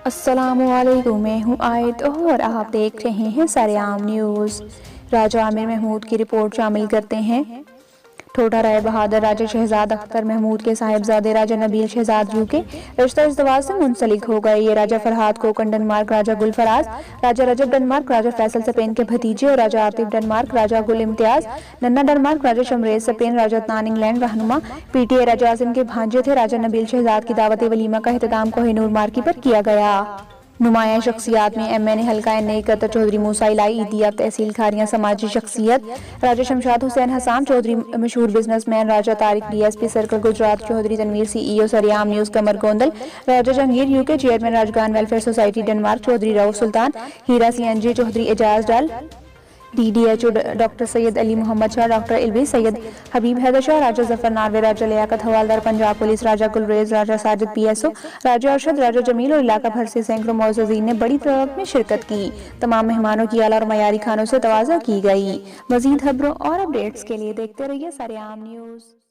السلام علیکم، میں ہوں آیت اور آپ دیکھ رہے ہیں سریام نیوز۔ راجہ عامر محمود کی رپورٹ شامل کرتے ہیں۔ ٹھوٹا رائے بہادر راجہ شہزاد اختر محمود کے صاحبزادے راجہ نبیل شہزاد یو کے رشتہ ازدواج سے منسلک ہو گئے۔ یہ راجہ فرہاد کوکن ڈنمارک، راجہ گل فراز، راجہ رجب ڈنمارک، راجہ فیصل سپین کے بھتیجے اور راجہ عاطف ڈنمارک، راجہ گل امتیاز ننا ڈنمارک، راجہ شمریز سپین، راجہ عدنان انگلینڈ رہنما پی ٹی آئی راجہ اعظم کے بھانجے تھے۔ راجہ نبیل شہزاد کی دعوت ولیمہ کا اہتمام کوہ نور مارکی پر کیا گیا۔ نمایاں شخصیات میں ایم این اے حلقہ NA قطر چودھری موسیٰ الہی، EDF تحصیل کھاریاں سماجی شخصیت راجہ شمشاد حسین حسان چودھری، مشہور businessman Raja Tariq DSP circle Gujrat Chaudhry Tanveer CEO سریام news Qamar Gondal, Raja Jahangir UK chairman Rajgan welfare society Denmark Chaudhry Rauf Sultan, Hira CNG Chaudhry Ijaz ڈل، DDHO doctor Syed Ali Muhammad Shah, doctor Alvi Syed Habib Haider Shah, Raja Zafar Norway, Raja Liaqat havildar Punjab police, Raja Gulrez, Raja Sajid PSO، Raja Arshad, Raja Jamil اور علاقہ بھر سے سینکڑوں معززین نے بڑی تعداد میں شرکت کی۔ تمام مہمانوں کی اعلیٰ اور معیاری کھانوں سے تواضع کی گئی۔ مزید خبروں اور اپڈیٹس کے لیے دیکھتے رہیے سریام نیوز۔